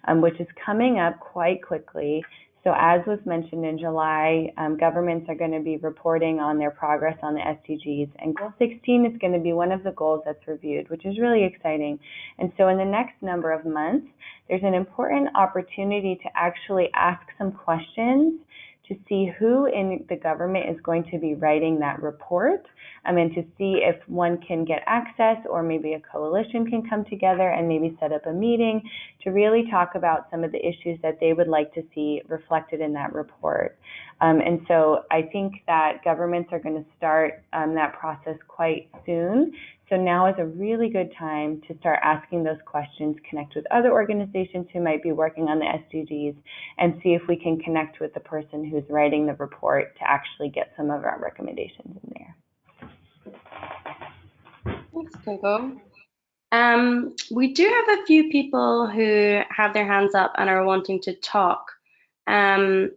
which is coming up quite quickly. So as was mentioned in July, governments are going to be reporting on their progress on the SDGs, and Goal 16 is going to be one of the goals that's reviewed, which is really exciting. And so in the next number of months, there's an important opportunity to actually ask some questions to see who in the government is going to be writing that report, and to see if one can get access, or maybe a coalition can come together and maybe set up a meeting to really talk about some of the issues that they would like to see reflected in that report. And so I think that governments are going to start that process quite soon. So now is a really good time to start asking those questions, connect with other organizations who might be working on the SDGs, and see if we can connect with the person who's writing the report to actually get some of our recommendations in there. Thanks, Coco. We do have a few people who have their hands up and are wanting to talk. And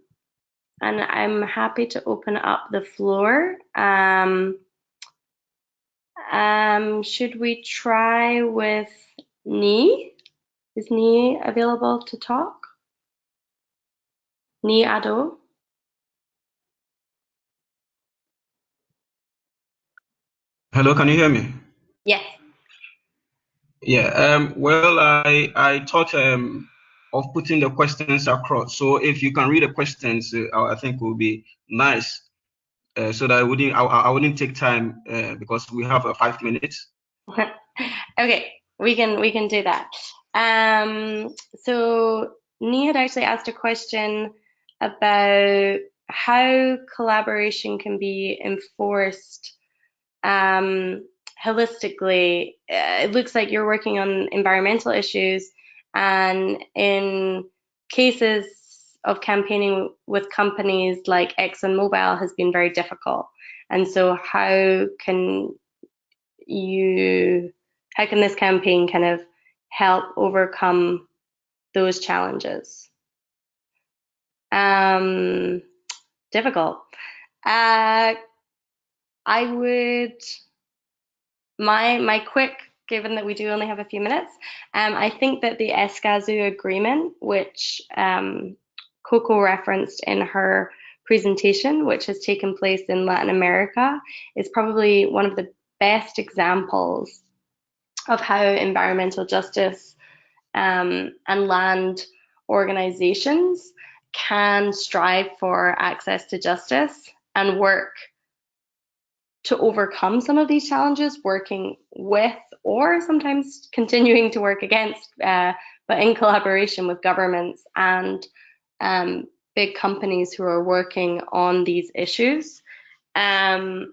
I'm happy to open up the floor. Should we try with Ni? Is Ni available to talk? Ni Ado? Hello, can you hear me? Yes. Yeah, well, I thought of putting the questions across. So if you can read the questions, I think it would be nice, so that I wouldn't take time because we have 5 minutes. Okay, we can do that. So Ni had actually asked a question about how collaboration can be enforced holistically. It looks like you're working on environmental issues, and in cases of campaigning with companies like ExxonMobil has been very difficult. And so how can this campaign kind of help overcome those challenges? Difficult. I would, my quick, given that we do only have a few minutes, I think that the Escazú agreement, which Coco referenced in her presentation, which has taken place in Latin America, is probably one of the best examples of how environmental justice and land organizations can strive for access to justice and work to overcome some of these challenges, working with or sometimes continuing to work against, but in collaboration with governments and big companies who are working on these issues. It's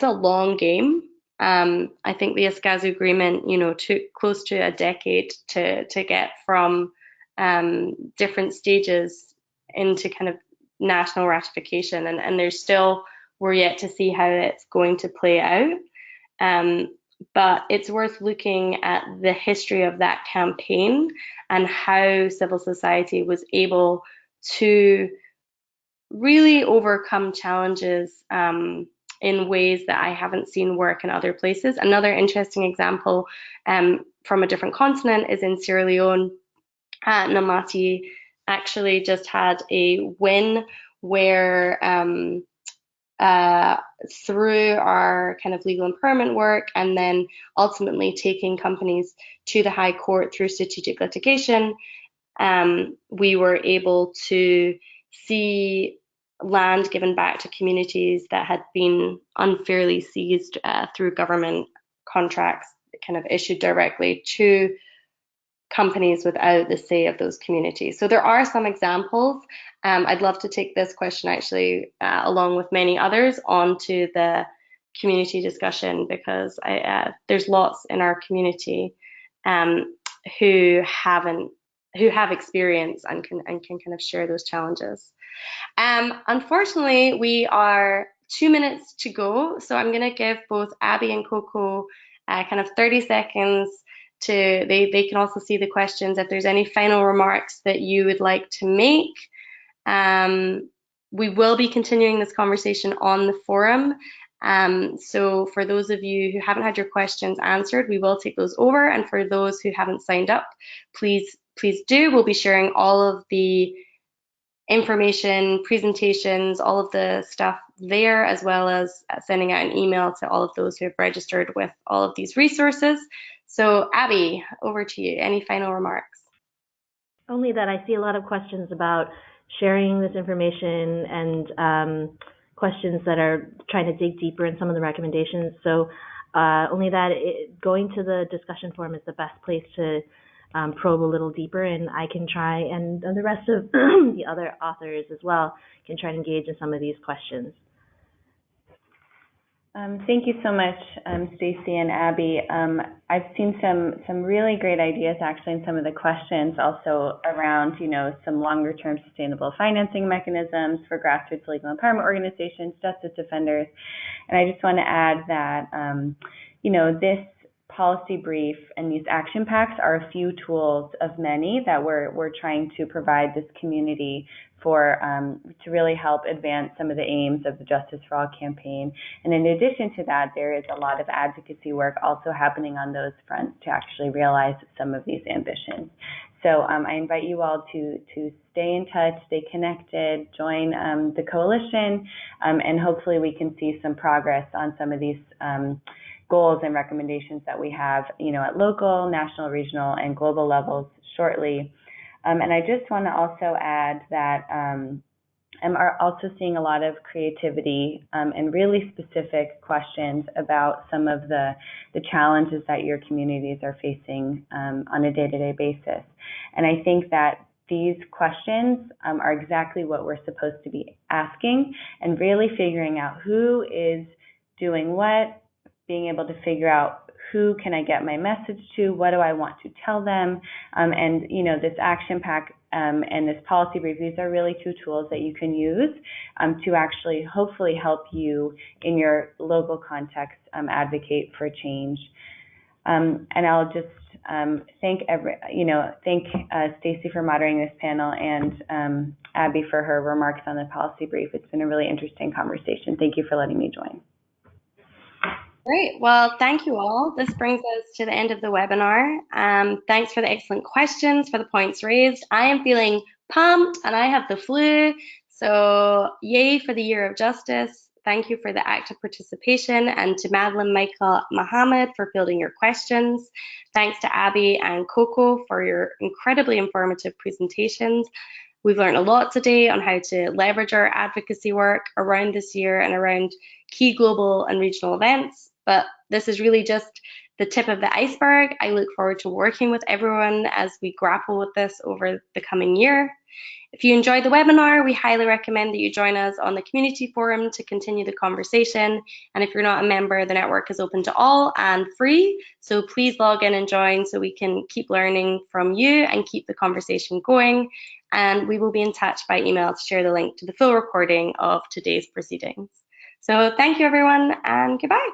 a long game. I think the Escazú agreement, took close to a decade to get from different stages into kind of national ratification, and we're yet to see how it's going to play out. But it's worth looking at the history of that campaign and how civil society was able to really overcome challenges in ways that I haven't seen work in other places. Another interesting example from a different continent is in Sierra Leone. Namati actually just had a win where through our kind of legal empowerment work and then ultimately taking companies to the High Court through strategic litigation, we were able to see land given back to communities that had been unfairly seized through government contracts kind of issued directly to companies without the say of those communities. So there are some examples. I'd love to take this question actually along with many others onto the community discussion, because there's lots in our community who have experience and can kind of share those challenges. Unfortunately, we are 2 minutes to go, so I'm going to give both Abby and Coco kind of 30 seconds to, they can also see the questions if there's any final remarks that you would like to make. We will be continuing this conversation on the forum. So for those of you who haven't had your questions answered, we will take those over. And for those who haven't signed up, please do. We'll be sharing all of the information, presentations, all of the stuff there, as well as sending out an email to all of those who have registered with all of these resources. So Abby, over to you. Any final remarks? Only that I see a lot of questions about sharing this information and questions that are trying to dig deeper in some of the recommendations. So only that going to the discussion forum is the best place to probe a little deeper, and I can try, and the rest of the other authors as well can try to engage in some of these questions. Thank you so much, Stacy and Abby. I've seen some really great ideas actually in some of the questions, also around some longer-term sustainable financing mechanisms for grassroots legal empowerment organizations, justice defenders, and I just want to add that this policy brief and these action packs are a few tools of many that we're trying to provide this community for to really help advance some of the aims of the Justice for All campaign. And in addition to that, there is a lot of advocacy work also happening on those fronts to actually realize some of these ambitions. So I invite you all to stay in touch, stay connected, join the coalition, and hopefully we can see some progress on some of these goals and recommendations that we have, at local, national, regional, and global levels shortly. And I just want to also add that I'm also seeing a lot of creativity and really specific questions about some of the challenges that your communities are facing on a day-to-day basis. And I think that these questions are exactly what we're supposed to be asking, and really figuring out who is doing what, being able to figure out who can I get my message to, what do I want to tell them, and this action pack and this policy brief, these are really two tools that you can use to actually hopefully help you in your local context advocate for change. And I'll just thank Stacy for moderating this panel, and Abby for her remarks on the policy brief. It's been a really interesting conversation. Thank you for letting me join. Great. Well, thank you all. This brings us to the end of the webinar. Thanks for the excellent questions, for the points raised. I am feeling pumped and I have the flu. So yay for the Year of Justice. Thank you for the active participation, and to Madeline, Michael, Mohammed for fielding your questions. Thanks to Abby and Coco for your incredibly informative presentations. We've learned a lot today on how to leverage our advocacy work around this year and around key global and regional events. But this is really just the tip of the iceberg. I look forward to working with everyone as we grapple with this over the coming year. If you enjoyed the webinar, we highly recommend that you join us on the community forum to continue the conversation. And if you're not a member, the network is open to all and free. So please log in and join so we can keep learning from you and keep the conversation going. And we will be in touch by email to share the link to the full recording of today's proceedings. So thank you, everyone, and goodbye.